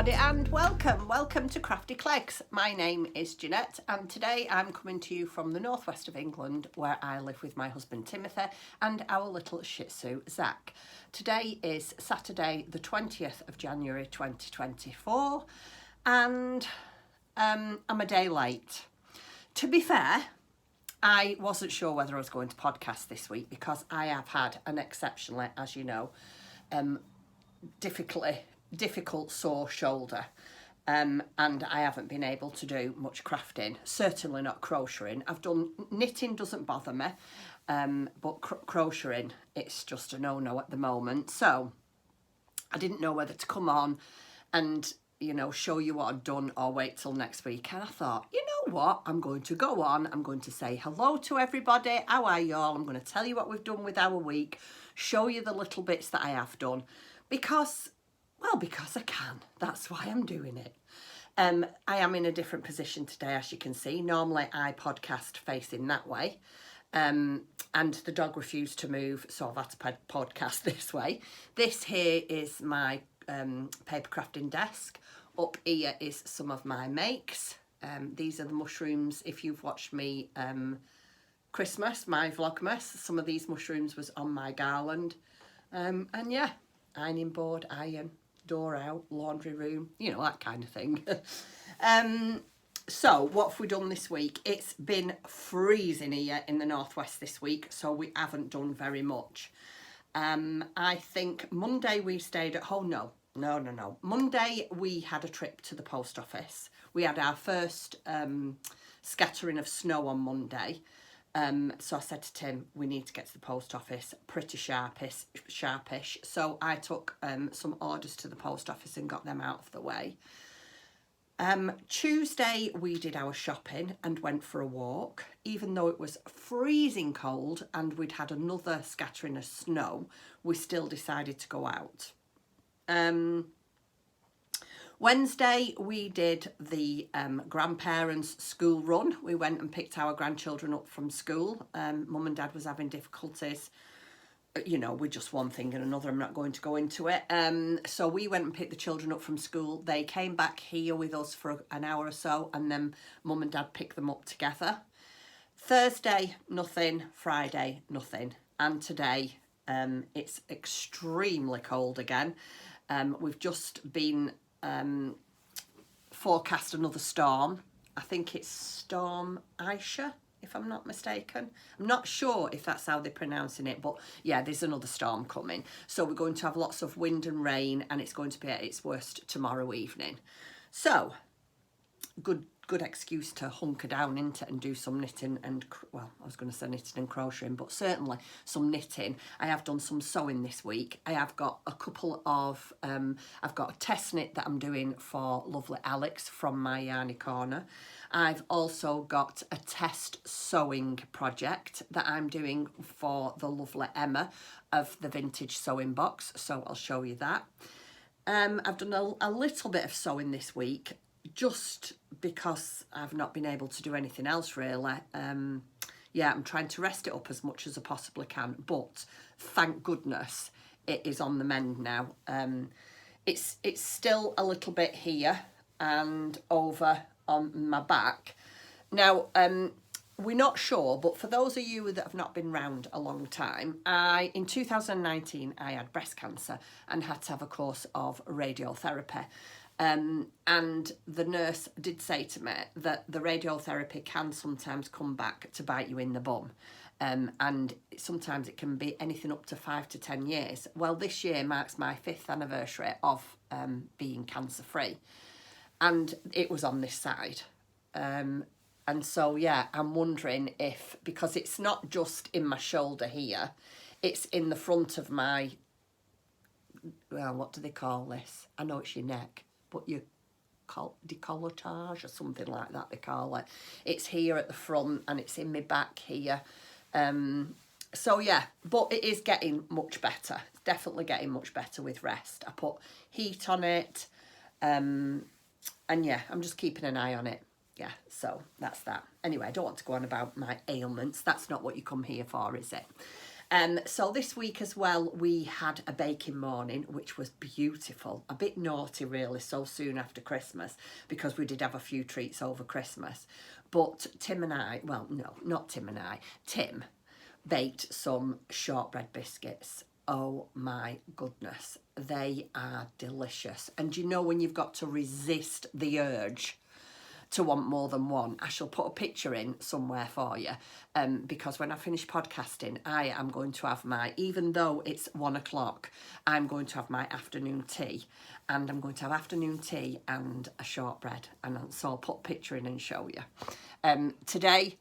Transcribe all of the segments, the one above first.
everybody, and welcome to Crafty Clegs. My name is Jeanette, and today I'm coming to you from the northwest of England, where I live with my husband Timothy and our little Shih Tzu Zach. Today is Saturday the 20th of January 2024, and I'm a day late. To be fair, I wasn't sure whether I was going to podcast this week because I have had an exceptionally, as you know, difficult sore shoulder, and I haven't been able to do much crafting, certainly not crocheting. I've done knitting, doesn't bother me, but crocheting, it's just a no-no at the moment. So I didn't know whether to come on and, you know, show you what I'd done or wait till next week. And I thought, you know what, I'm going to go on, I'm going to say hello to everybody, how are y'all, I'm going to tell you what we've done with our week, show you the little bits that I have done, because I can. That's why I'm doing it. I am in a different position today, as you can see. Normally I podcast facing that way, and the dog refused to move, so I've had to podcast this way. This here is my paper crafting desk. Up here is some of my makes. These are the mushrooms. If you've watched me Christmas, my Vlogmas, some of these mushrooms was on my garland. And yeah, ironing board, iron, door out, laundry room, you know, that kind of thing. So what have we done this week? It's been freezing here in the northwest this week, so we haven't done very much. I think Monday we stayed at home. No. Monday we had a trip to the post office. We had our first scattering of snow on Monday. So I said to Tim, we need to get to the post office pretty sharpish. So I took some orders to the post office and got them out of the way. Tuesday we did our shopping and went for a walk. Even though it was freezing cold and we'd had another scattering of snow, we still decided to go out. Wednesday we did the grandparents' school run. We went and picked our grandchildren up from school. Mum and Dad was having difficulties, you know, with just one thing and another. I'm not going to go into it. So we went and picked the children up from school. They came back here with us for an hour or so, and then Mum and Dad picked them up together. Thursday, nothing. Friday, nothing. And today, it's extremely cold again. We've just been forecast another storm. I think it's Storm Aisha, if I'm not mistaken. I'm not sure if that's how they're pronouncing it, but yeah, there's another storm coming. So we're going to have lots of wind and rain, and it's going to be at its worst tomorrow evening. So good excuse to hunker down into and do some knitting and, well, I was going to say knitting and crocheting, but certainly some knitting. I have done some sewing this week. I have got a couple of, I've got a test knit that I'm doing for lovely Alex from my Yarny Corner. I've also got a test sewing project that I'm doing for the lovely Emma of the Vintage Sewing Box, so I'll show you that. I've done a little bit of sewing this week, just because I've not been able to do anything else really. Yeah, I'm trying to rest it up as much as I possibly can, but thank goodness it is on the mend now. It's still a little bit here and over on my back. Now, we're not sure, but for those of you that have not been round a long time, in 2019 I had breast cancer and had to have a course of radiotherapy. And the nurse did say to me that the radiotherapy can sometimes come back to bite you in the bum. And sometimes it can be anything up to 5 to 10 years. Well, this year marks my 5th anniversary of being cancer-free. And it was on this side. And so, yeah, I'm wondering if, because it's not just in my shoulder here, it's in the front of my, well, what do they call this? I know it's your neck, but you call décolletage or something like that they call it. It's here at the front and it's in my back here. So yeah, but it is getting much better. It's definitely getting much better with rest. I put heat on it, and yeah, I'm just keeping an eye on it. Yeah, so that's that. Anyway, I don't want to go on about my ailments. That's not what you come here for, is it? So this week as well, we had a baking morning, which was beautiful. A bit naughty, really, so soon after Christmas, because we did have a few treats over Christmas. But Tim and I, well, no, not Tim and I, Tim baked some shortbread biscuits. Oh my goodness, they are delicious. And you know when you've got to resist the urge to want more than one, I shall put a picture in somewhere for you, because when I finish podcasting, I am going to have my, even though it's 1 o'clock, I'm going to have my afternoon tea, and I'm going to have afternoon tea and a shortbread, and so I'll put a picture in and show you. Today,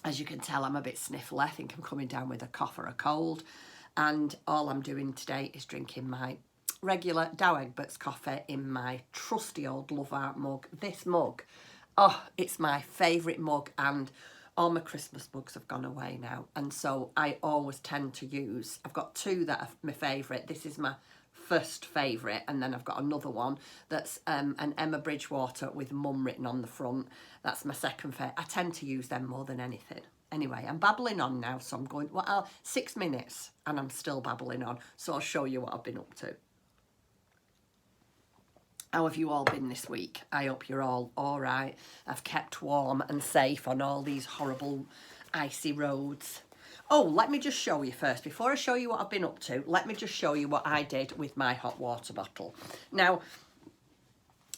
as you can tell, I'm a bit sniffly. I think I'm coming down with a cough or a cold, and all I'm doing today is drinking my regular Dow Egberts coffee in my trusty old Love Art mug. This mug, oh, it's my favourite mug, and all my Christmas mugs have gone away now, and so I always tend to use, I've got two that are my favourite. This is my first favourite, and then I've got another one that's an Emma Bridgewater with Mum written on the front. That's my second favourite. I tend to use them more than anything. Anyway, I'm babbling on now, so I'm going, well, 6 minutes and I'm still babbling on, so I'll show you what I've been up to. How have you all been this week? I hope you're all right. I've kept warm and safe on all these horrible icy roads. Oh, let me just show you first. Before I show you what I've been up to, let me just show you what I did with my hot water bottle. Now,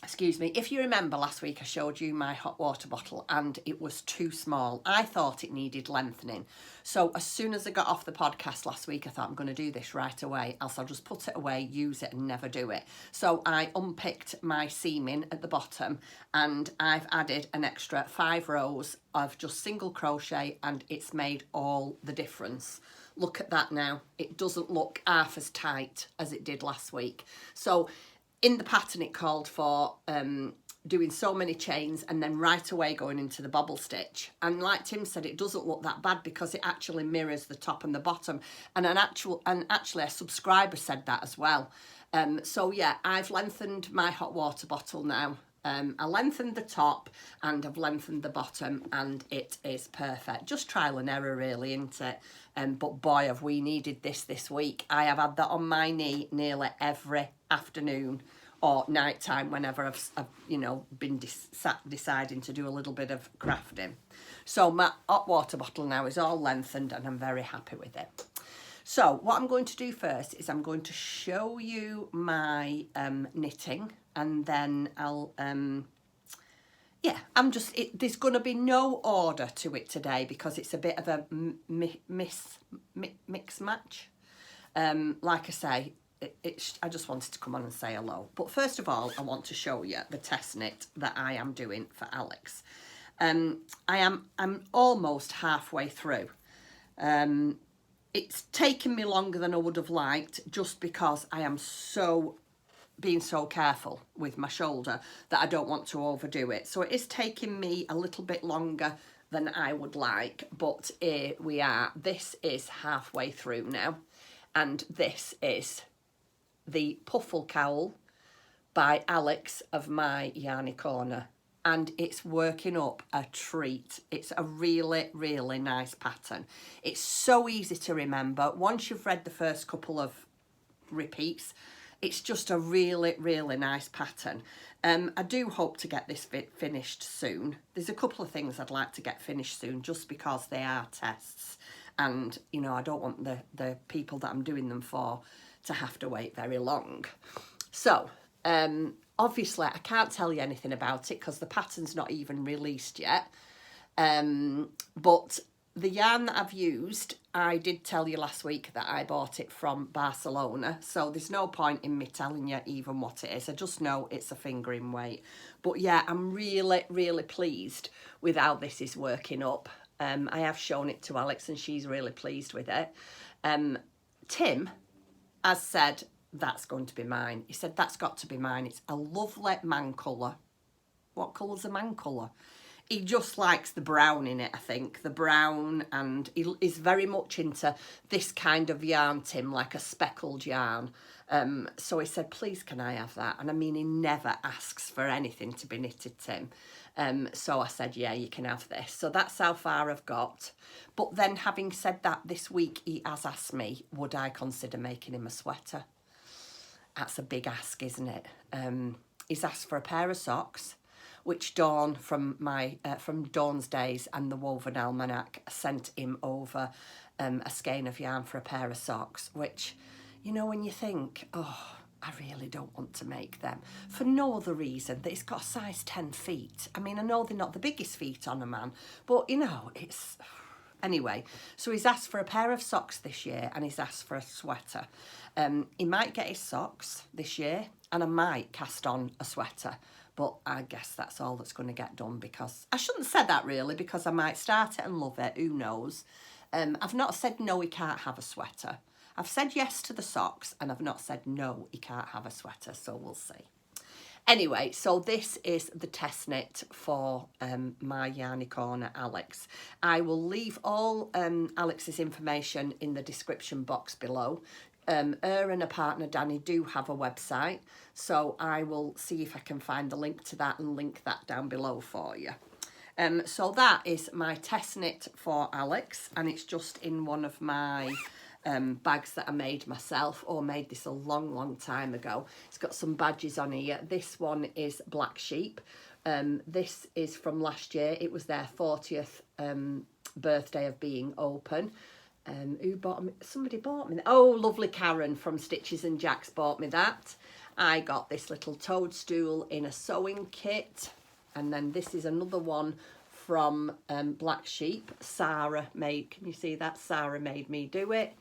excuse me, if you remember last week I showed you my hot water bottle and it was too small. I thought it needed lengthening. So as soon as I got off the podcast last week, I thought I'm going to do this right away, else I'll just put it away, use it and never do it. So I unpicked my seaming at the bottom and I've added an extra 5 rows of just single crochet, and it's made all the difference. Look at that now. It doesn't look half as tight as it did last week. So in the pattern it called for doing so many chains and then right away going into the bobble stitch, and like Tim said, it doesn't look that bad because it actually mirrors the top and the bottom, and actually a subscriber said that as well. So yeah, I've lengthened my hot water bottle now. I lengthened the top and I've lengthened the bottom, and it is perfect. Just trial and error really, isn't it? But boy, have we needed this week. I have had that on my knee nearly every afternoon or night time whenever I've you know, been deciding to do a little bit of crafting. So my hot water bottle now is all lengthened and I'm very happy with it. So what I'm going to do first is I'm going to show you my knitting, and then I'll yeah, there's going to be no order to it today because it's a bit of a mix match. Like I say, I just wanted to come on and say hello. But first of all, I want to show you the test knit that I am doing for Alex. I'm almost halfway through. It's taken me longer than I would have liked, just because I am being so careful with my shoulder that I don't want to overdo it. So it is taking me a little bit longer than I would like, but here we are. This is halfway through now, and this is the Puffle Cowl by Alex of my Yarny Corner, and it's working up a treat. It's a really, really nice pattern. It's so easy to remember. Once you've read the first couple of repeats, it's just a really, really nice pattern. I do hope to get this finished soon. There's a couple of things I'd like to get finished soon, just because they are tests, and you know, I don't want the people that I'm doing them for to have to wait very long. So obviously I can't tell you anything about it because the pattern's not even released yet, but the yarn that I've used, I did tell you last week that I bought it from Barcelona, so there's no point in me telling you even what it is. I just know it's a fingering weight. But yeah, I'm really, really pleased with how this is working up. I have shown it to Alex and she's really pleased with it. Tim has said, that's going to be mine. He said, that's got to be mine. It's a lovely man colour. What colour's a man colour? He just likes the brown in it, I think. The brown, and he is very much into this kind of yarn, Tim, like a speckled yarn. So he said, please, can I have that? And I mean, he never asks for anything to be knitted, Tim. So I said, yeah, you can have this. So that's how far I've got. But then having said that, this week he has asked me, would I consider making him a sweater? That's a big ask, isn't it? He's asked for a pair of socks, which Dawn from Dawn's Days and the Woven Almanac sent him over a skein of yarn for a pair of socks, which, you know, when you think, oh, I really don't want to make them, for no other reason that it's got a size 10 feet. I mean, I know they're not the biggest feet on a man, but, you know, it's... Anyway, so he's asked for a pair of socks this year and he's asked for a sweater. He might get his socks this year and I might cast on a sweater, but I guess that's all that's going to get done, because I shouldn't have said that really, because I might start it and love it, who knows. I've not said no, he can't have a sweater. I've said yes to the socks and I've not said no, he can't have a sweater, so we'll see. Anyway, so this is the test knit for my Yarny Corner Alex. I will leave all Alex's information in the description box below. Her and her partner Danny do have a website, so I will see if I can find the link to that and link that down below for you. So that is my test knit for Alex, and it's just in one of my bags that I made myself, or made this a long time ago. It's got some badges on here. This one is Black Sheep. This is from last year. It was their 40th birthday of being open. Who bought me? Somebody bought me. Oh, lovely Karen from Stitches and Jacks bought me that. I got this little toadstool in a sewing kit. And then this is another one from Black Sheep. Sarah made, can you see that? Sarah made me do it.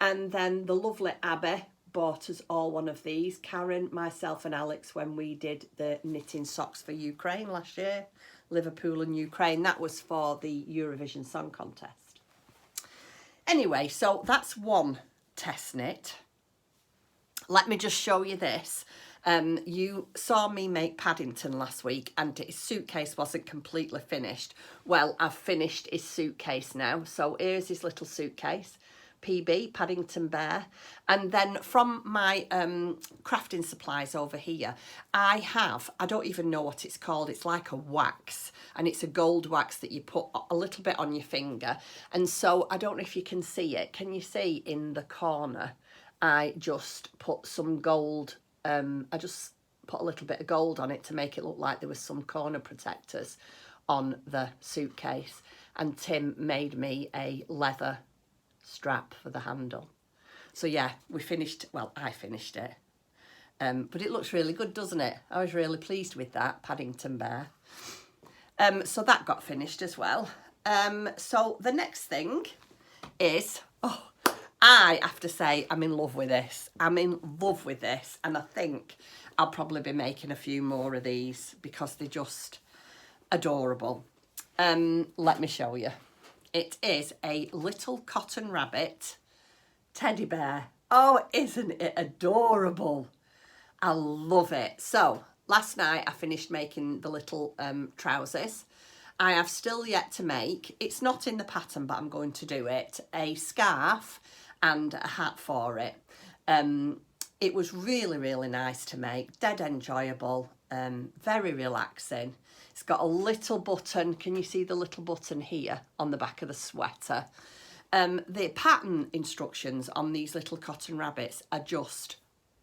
And then the lovely Abby bought us all one of these. Karen, myself and Alex, when we did the knitting socks for Ukraine last year. Liverpool and Ukraine. That was for the Eurovision Song Contest. Anyway, so that's one test knit. Let me just show you this. You saw me make Paddington last week and his suitcase wasn't completely finished. Well, I've finished his suitcase now. So here's his little suitcase. PB, Paddington Bear. And then from my crafting supplies over here, I don't even know what it's called. It's like a wax, and it's a gold wax that you put a little bit on your finger. And so I don't know if you can see it. Can you see in the corner? I just put some gold, I just put a little bit of gold on it to make it look like there was some corner protectors on the suitcase. And Tim made me a leather strap for the handle. So yeah, we finished, well, I finished it. But it looks really good, doesn't it? I was really pleased with that, Paddington Bear. So that got finished as well. So the next thing is, I have to say I'm in love with this. I'm in love with this, and I think I'll probably be making a few more of these because they're just adorable. Let me show you. It is a little cotton rabbit teddy bear. Oh, isn't it adorable? I love it. So last night I finished making the little trousers. I have still yet to make, it's not in the pattern, but I'm going to do it, a scarf and a hat for it. It was really nice to make, dead enjoyable, very relaxing. It's got a little button. Can you see the little button here on the back of the sweater? The pattern instructions on these little cotton rabbits are just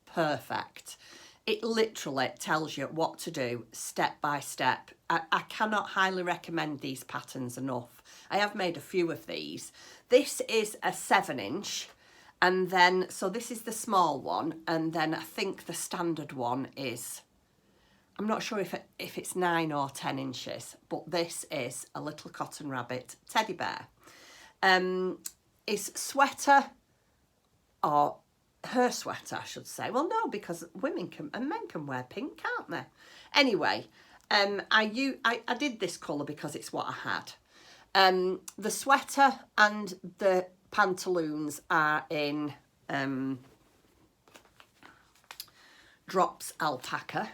perfect. It literally tells you what to do step by step. I cannot highly recommend these patterns enough. I have made a few of these. This is a 7-inch, and then, so this is the small one, and then I think the standard one is, I'm not sure if it's 9 or 10 inches, but this is a little cotton rabbit teddy bear. Is sweater, or her sweater, I should say. Well, no, because women can and men can wear pink, can't they? Anyway, I did this colour because it's what I had. The sweater and the pantaloons are in Drops Alpaca.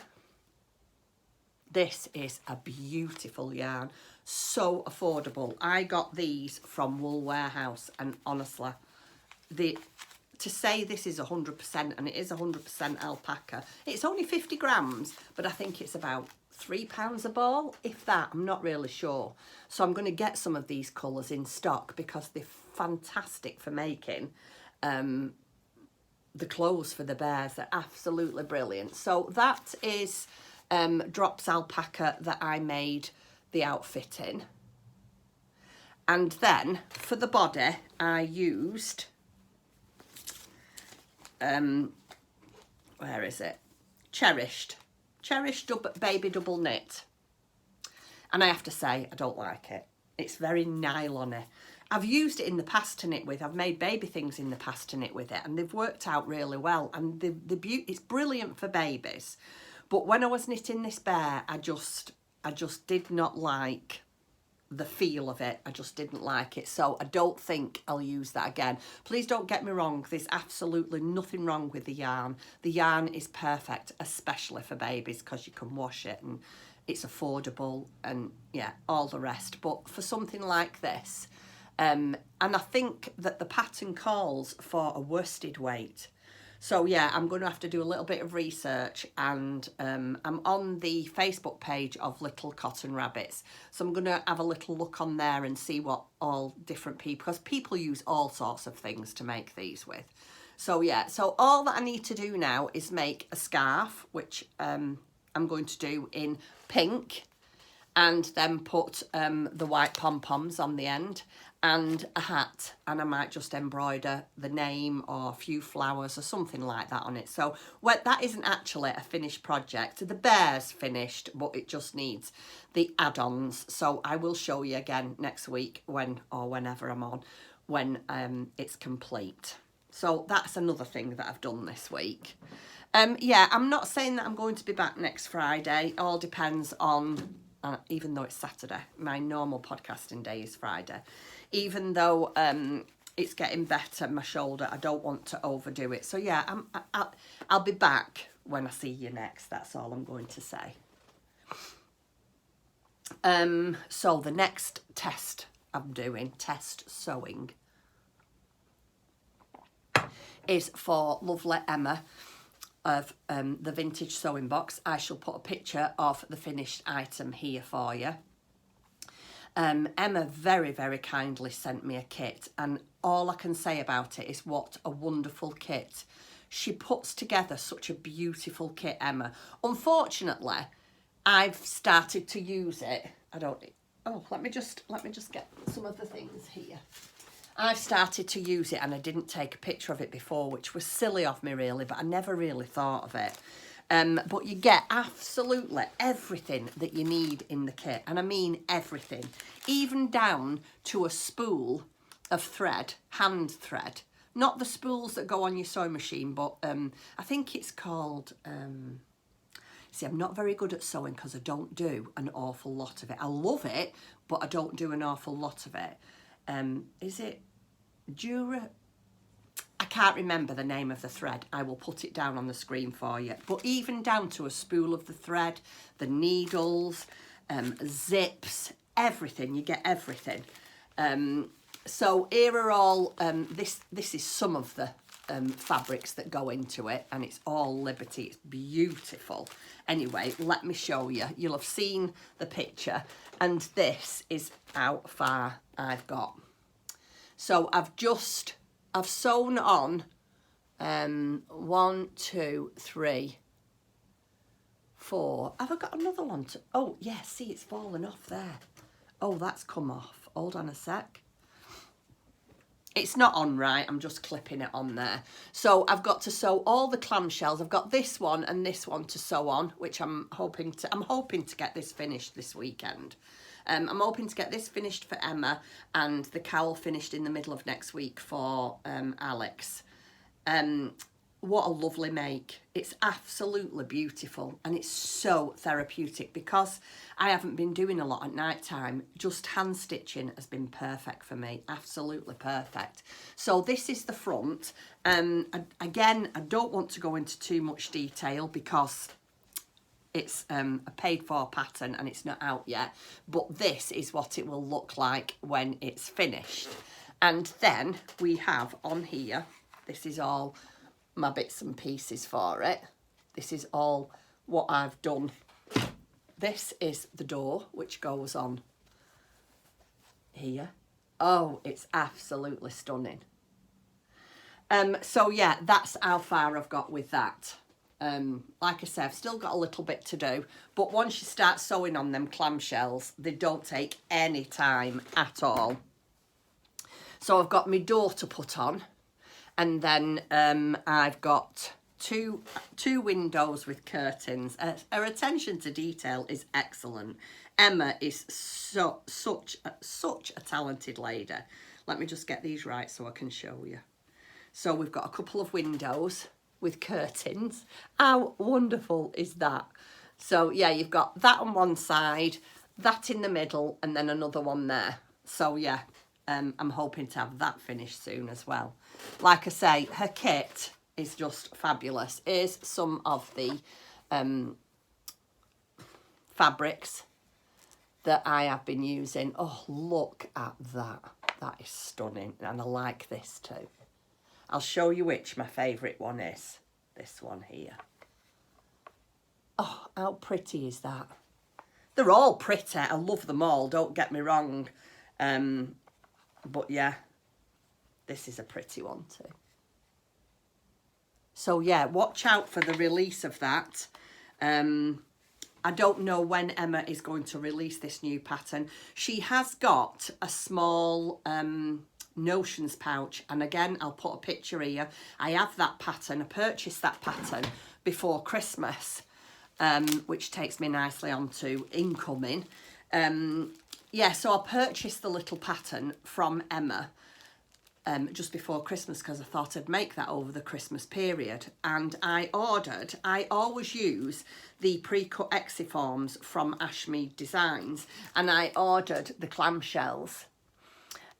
This is a beautiful yarn, so affordable. I got these from Wool Warehouse, and honestly, to say this is 100%, and it is 100% alpaca, it's only 50 grams, but I think it's about £3 a ball, if that. I'm not really sure. So I'm going to get some of these colours in stock because they're fantastic for making the clothes for the bears. They're absolutely brilliant. So that is Drops alpaca that I made the outfit in. And then for the body, I used, where is it? Cherished baby double knit. And I have to say, I don't like it. It's very nylon-y. I've used it in the past to knit with. I've made baby things in the past to knit with it, and they've worked out really well. And the beauty, it's brilliant for babies. But when I was knitting this bear, I just did not like the feel of it. I just didn't like it. So I don't think I'll use that again. Please don't get me wrong. There's absolutely nothing wrong with the yarn. The yarn is perfect, especially for babies, because you can wash it and it's affordable and yeah, all the rest. But for something like this, and I think that the pattern calls for a worsted weight. So yeah, I'm going to have to do a little bit of research, and I'm on the Facebook page of Little Cotton Rabbits. So I'm going to have a little look on there and see what all different people, because people use all sorts of things to make these with. So yeah, so all that I need to do now is make a scarf, which I'm going to do in pink, and then put the white pom-poms on the end, and a hat, and I might just embroider the name or a few flowers or something like that on it. So that isn't actually a finished project. The bear's finished, but it just needs the add-ons. So I will show you again next week whenever I'm on, when it's complete. So that's another thing that I've done this week. Yeah, I'm not saying that I'm going to be back next Friday. It all depends on, even though it's Saturday, my normal podcasting day is Friday. Even though it's getting better, my shoulder, I don't want to overdo it. So yeah, I'll be back when I see you next. That's all I'm going to say. So the next test I'm doing, test sewing, is for lovely Emma of the Vintage Sewing Box. I shall put a picture of the finished item here for you. Emma very, very kindly sent me a kit, and all I can say about it is what a wonderful kit. She puts together such a beautiful kit, Emma. Unfortunately, I've started to use it. Let me just get some of the things here. I've started to use it, and I didn't take a picture of it before, which was silly of me really, but I never really thought of it. But you get absolutely everything that you need in the kit, and I mean everything, even down to a spool of thread, hand thread, not the spools that go on your sewing machine, but I think it's called, see, I'm not very good at sewing because I don't do an awful lot of it. I love it, but I don't do an awful lot of it. Is it Dura? I can't remember the name of the thread. I will put it down on the screen for you. But even down to a spool of the thread, the needles, zips, everything. You get everything. So here are all, this is some of the fabrics that go into it, and it's all Liberty. It's beautiful. Anyway, let me show you. You'll have seen the picture, and this is how far I've got. So I've sewn on 1, 2, 3, 4. Have I got another one? Oh, yeah, see, it's fallen off there. Oh, that's come off. Hold on a sec. It's not on right. I'm just clipping it on there. So I've got to sew all the clamshells. I've got this one and this one to sew on, which I'm hoping to get this finished this weekend. I'm hoping to get this finished for Emma, and the cowl finished in the middle of next week for Alex. What a lovely make. It's absolutely beautiful, and it's so therapeutic because I haven't been doing a lot at night time. Just hand stitching has been perfect for me, absolutely perfect. So this is the front. Again, I don't want to go into too much detail because it's a paid for pattern and it's not out yet, but this is what it will look like when it's finished. And then we have on here This is all my bits and pieces for it. This is all what I've done. This is the door, which goes on here. Oh, it's absolutely stunning. So yeah, that's how far I've got with that. Like I said, I've still got a little bit to do, but once you start sewing on them clamshells, they don't take any time at all. So I've got my door to put on, and then I've got two windows with curtains. Her attention to detail is excellent. Emma is such a talented lady. Let me just get these right so I can show you. So we've got a couple of windows with curtains. How wonderful is that? So yeah, you've got that on one side, that in the middle, and then another one there. So yeah, I'm hoping to have that finished soon as well. Like I say, her kit is just fabulous. Here's some of the fabrics that I have been using. Oh, look at that. That is stunning, and I like this too. I'll show you which my favourite one is. This one here. Oh, how pretty is that? They're all pretty. I love them all, don't get me wrong. But yeah, this is a pretty one too. So yeah, watch out for the release of that. I don't know when Emma is going to release this new pattern. She has got a small notions pouch, and again, I'll put a picture here. I have that pattern. I purchased that pattern before Christmas, which takes me nicely on to incoming. Yeah, so I purchased the little pattern from Emma just before Christmas because I thought I'd make that over the Christmas period. And I always use the pre-cut exiforms from Ashmead Designs, and I ordered the clamshells.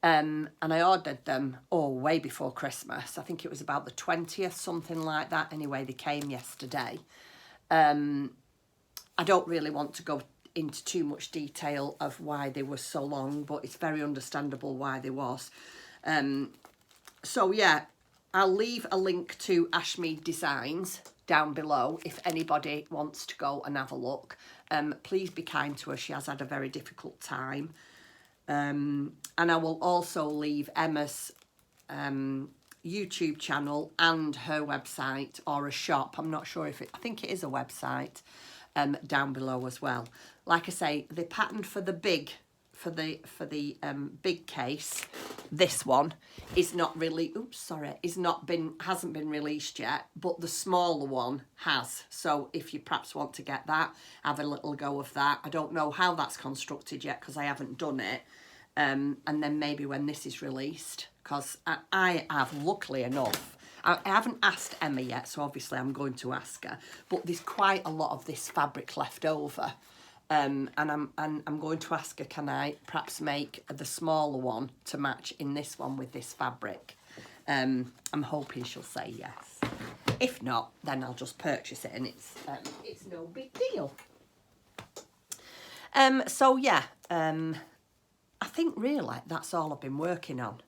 And I ordered them, way before Christmas. I think it was about the 20th, something like that. Anyway, they came yesterday. I don't really want to go into too much detail of why they were so long, but it's very understandable why they was. So yeah, I'll leave a link to Ashmead Designs down below if anybody wants to go and have a look. Please be kind to her. She has had a very difficult time. And I will also leave Emma's YouTube channel and her website, or a shop. I'm not sure if I think it is a website, down below as well. Like I say, the pattern for the big big case, this one is not really, hasn't been released yet, but the smaller one has. So if you perhaps want to get that, have a little go of that. I don't know how that's constructed yet because I haven't done it. And then maybe when this is released, because I have, luckily enough, I haven't asked Emma yet, so obviously I'm going to ask her, but there's quite a lot of this fabric left over. And I'm going to ask her, can I perhaps make the smaller one to match in this one with this fabric? I'm hoping she'll say yes. If not, then I'll just purchase it, and it's no big deal. So yeah, I think really that's all I've been working on.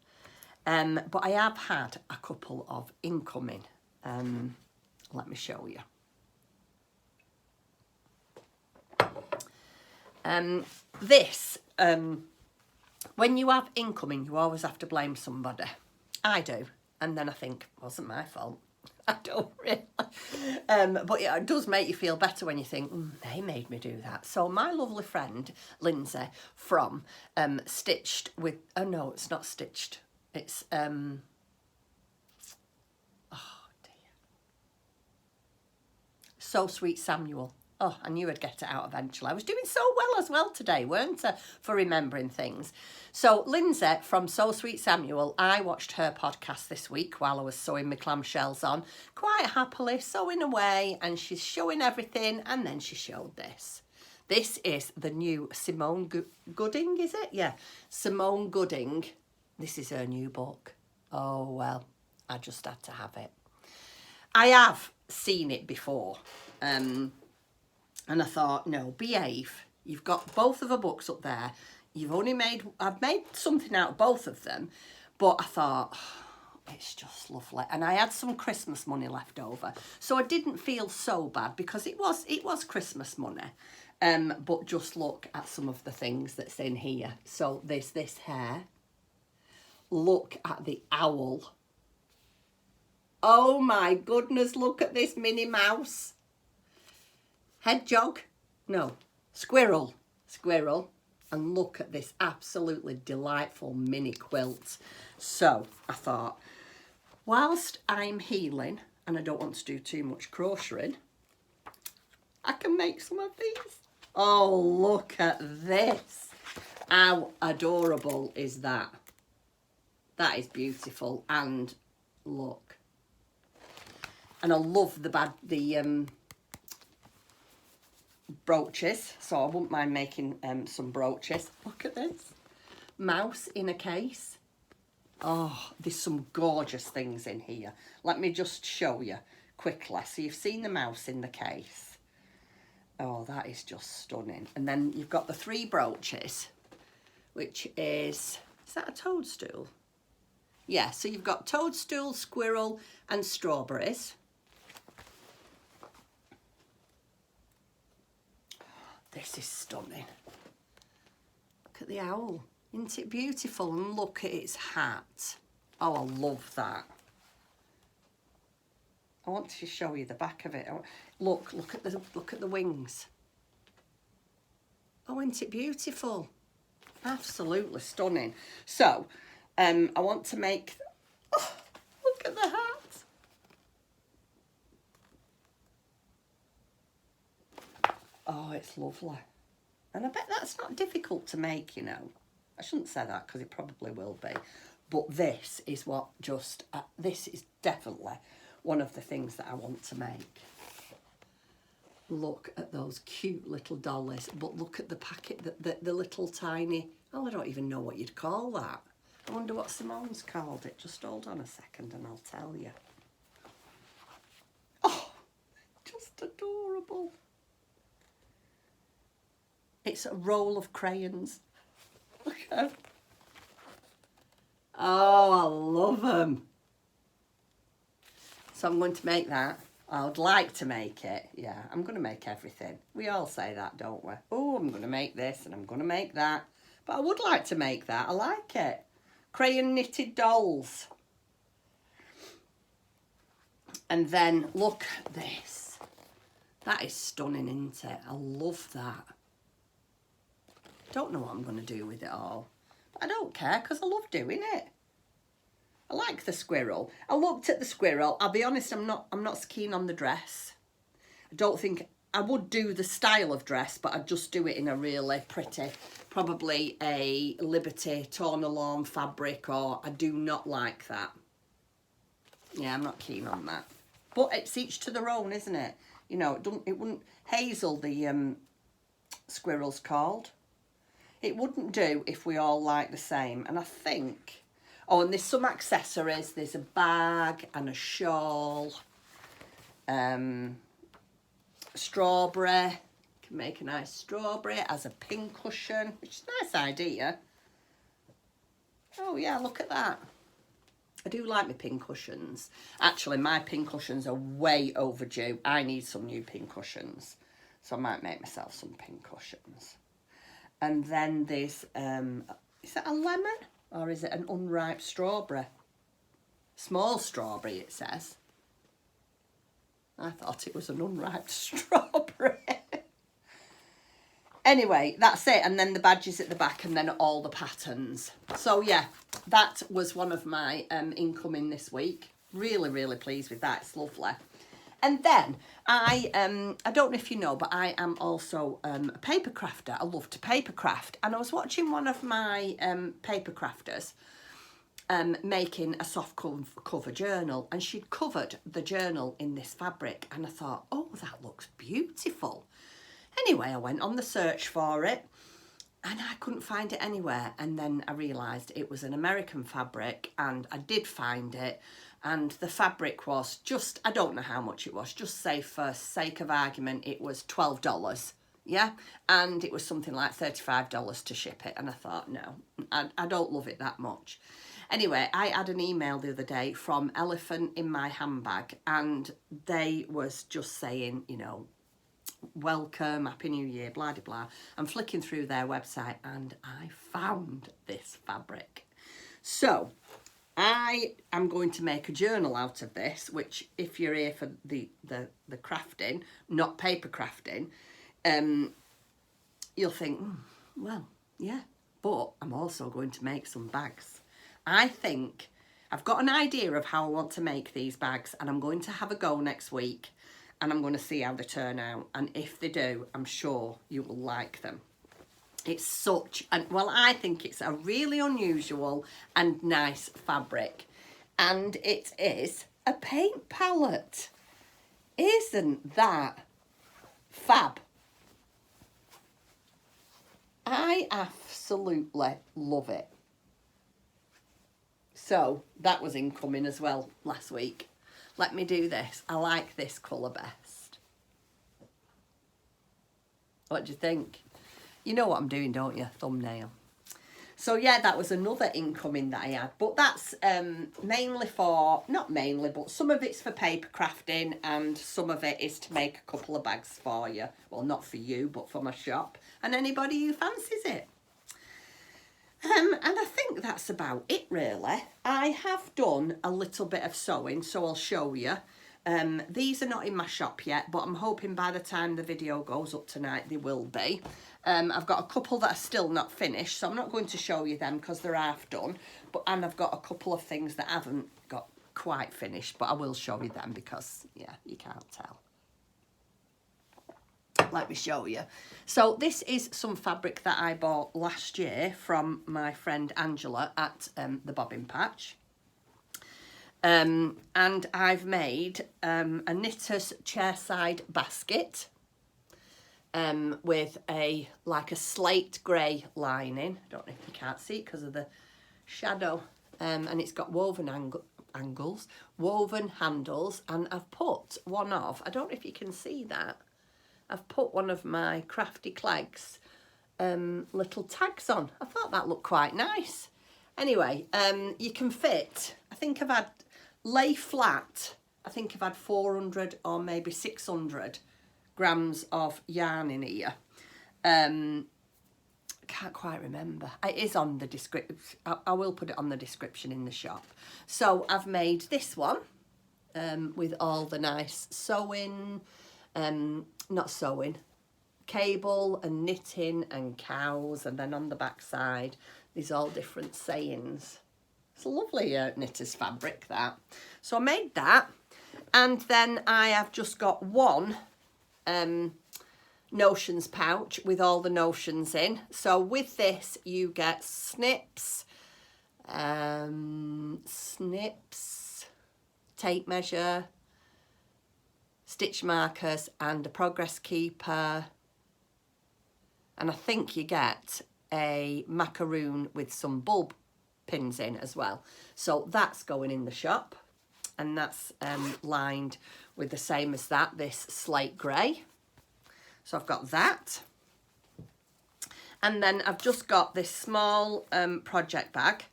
But I have had a couple of incoming. Let me show you. When you have incoming, you always have to blame somebody. I do. And then I think, it wasn't my fault. I don't really. But yeah, it does make you feel better when you think, they made me do that. So my lovely friend, Lindsay, from Stitched with... Oh, no, it's not Stitched. It's... oh, dear. So Sweet Samuel. Oh, I knew I'd get it out eventually. I was doing so well as well today, weren't I, for remembering things. So Lindsay from So Sweet Samuel, I watched her podcast this week while I was sewing my clamshells on, quite happily sewing away, and she's showing everything, and then she showed this. This is the new Simone Gooding, is it? Yeah, Simone Gooding. This is her new book. Oh, well, I just had to have it. I have seen it before, and I thought, no, behave. You've got both of her books up there. I've made something out of both of them. But I thought, it's just lovely. And I had some Christmas money left over, so I didn't feel so bad because it was Christmas money. But just look at some of the things that's in here. So there's this hair. Look at the owl. Oh my goodness, look at this Minnie Mouse. Hedgehog? No, squirrel. Squirrel. And look at this absolutely delightful mini quilt. So I thought, whilst I'm healing and I don't want to do too much crocheting, I can make some of these. Oh, look at this. How adorable is that? That is beautiful. And look. And I love the brooches, so I wouldn't mind making some brooches. Look at this. Mouse in a case. Oh, there's some gorgeous things in here. Let me just show you quickly. So you've seen the mouse in the case. Oh, that is just stunning. And then you've got the 3 brooches, which is that a toadstool? Yeah, so you've got toadstool, squirrel and strawberries. This is stunning. Look at the owl. Isn't it beautiful? And look at its hat. Oh, I love that. I want to show you the back of it. Look at the wings. Oh, isn't it beautiful? Absolutely stunning. So, I want to make. Oh, look at the hat. Oh, it's lovely. And I bet that's not difficult to make, you know. I shouldn't say that because it probably will be. But this is what just, this is definitely one of the things that I want to make. Look at those cute little dollies. But look at the packet, the little tiny, oh, I don't even know what you'd call that. I wonder what Simone's called it. Just hold on a second and I'll tell you. Oh, just adorable. It's a roll of crayons. Look at them. Oh, I love them. So I'm going to make that. I would like to make it. Yeah, I'm going to make everything. We all say that, don't we? Oh, I'm going to make this and I'm going to make that. But I would like to make that. I like it. Crayon knitted dolls. And then look at this. That is stunning, isn't it? I love that. Don't know what I'm going to do with it all. But I don't care because I love doing it. I like the squirrel. I looked at the squirrel. I'll be honest, I'm not so keen on the dress. I don't think I would do the style of dress, but I'd just do it in a really pretty, probably a Liberty Torn-Alone fabric, or I do not like that. Yeah, I'm not keen on that. But it's each to their own, isn't it? You know, it wouldn't, Hazel, the squirrel's called. It wouldn't do if we all like the same. And I think, oh, and there's some accessories. There's a bag and a shawl. Strawberry. Can make a nice strawberry as a pincushion, which is a nice idea. Oh yeah, look at that. I do like my pincushions. Actually, my pincushions are way overdue. I need some new pincushions. So I might make myself some pincushions. And then there's, is that a lemon? Or is it an unripe strawberry? Small strawberry, it says. I thought it was an unripe strawberry. Anyway, that's it. And then the badges at the back and then all the patterns. So, yeah, that was one of my incoming this week. Really, really pleased with that. It's lovely. And then I don't know if you know, but I am also a paper crafter. I love to paper craft. And I was watching one of my paper crafters making a soft cover journal. And she'd covered the journal in this fabric. And I thought, oh, that looks beautiful. Anyway, I went on the search for it. And I couldn't find it anywhere. And then I realised it was an American fabric. And I did find it. And the fabric was just, I don't know how much it was, just say for sake of argument, it was $12, yeah? And it was something like $35 to ship it. And I thought, no, I don't love it that much. Anyway, I had an email the other day from Elephant in My Handbag, and they was just saying, you know, welcome, happy new year, blah blah blah. I'm flicking through their website and I found this fabric. So I am going to make a journal out of this, which if you're here for the crafting, not paper crafting, you'll think, well, yeah, but I'm also going to make some bags. I think I've got an idea of how I want to make these bags, and I'm going to have a go next week, and I'm going to see how they turn out. And if they do, I'm sure you will like them. It's such, well, I think it's a really unusual and nice fabric. And it is a paint palette. Isn't that fab? I absolutely love it. So that was incoming as well last week. Let me do this. I like this colour best. What do you think? You know what I'm doing, don't you? Thumbnail. So yeah, that was another incoming that I had. But that's mainly for, not mainly, but some of it's for paper crafting and some of it is to make a couple of bags for you. Well, not for you, but for my shop and anybody who fancies it. And I think that's about it, really. I have done a little bit of sewing, so I'll show you. These are not in my shop yet, but I'm hoping by the time the video goes up tonight, they will be. I've got a couple that are still not finished, so I'm not going to show you them because they're half done. And I've got a couple of things that I haven't got quite finished, but I will show you them because, yeah, you can't tell. Let me show you. So this is some fabric that I bought last year from my friend Angela at the Bobbin Patch. And I've made a knitter's chairside basket with like a slate grey lining. I don't know if you can't see it because of the shadow. And it's got woven woven handles, and I've put one of, I don't know if you can see that, I've put one of my Crafty Clegs little tags on. I thought that looked quite nice. Anyway, you can fit, I think I've had lay flat, I think I've had 400 or maybe 600 grams of yarn in here. Can't quite remember. It is on the description. I will put it on the description in the shop. So I've made this one with all the nice sewing, not sewing, cable and knitting and cows, and then on the back side there's all different sayings. It's a lovely knitter's fabric, that. So I made that, and then I have just got one notions pouch with all the notions in. So with this you get snips, tape measure, stitch markers and a progress keeper, and I think you get a macaroon with some bulb pins in as well. So that's going in the shop, and that's lined with the same as that, this slate grey. So I've got that, and then I've just got this small project bag.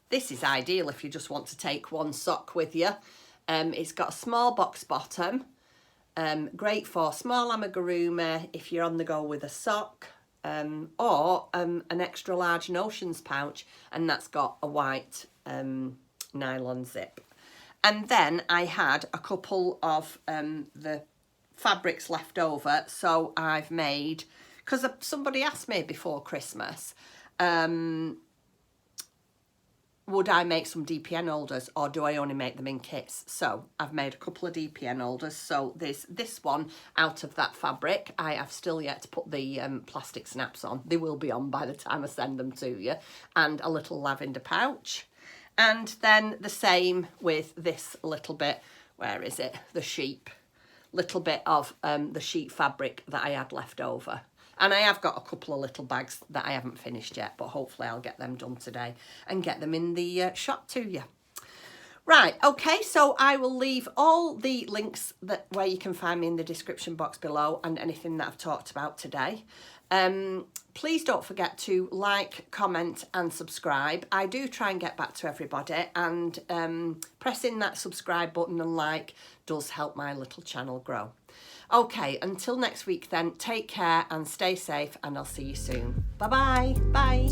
This is ideal if you just want to take one sock with you. It's got a small box bottom, great for small amigurumi if you're on the go with a sock, or an extra large notions pouch, and that's got a white nylon zip. And then I had a couple of the fabrics left over, so I've made, because somebody asked me before Christmas, would I make some DPN holders or do I only make them in kits? So I've made a couple of DPN holders. So there's this one out of that fabric. I have still yet to put the plastic snaps on. They will be on by the time I send them to you. And a little lavender pouch. And then the same with this little bit, where is it? The sheep. Little bit of the sheep fabric that I had left over. And I have got a couple of little bags that I haven't finished yet, but hopefully I'll get them done today and get them in the shop to you. Right, okay, so I will leave all the links where you can find me in the description box below, and anything that I've talked about today. Please don't forget to like, comment and subscribe. I do try and get back to everybody, and pressing that subscribe button and like does help my little channel grow. Okay, until next week then, take care and stay safe, and I'll see you soon. Bye-bye. Bye.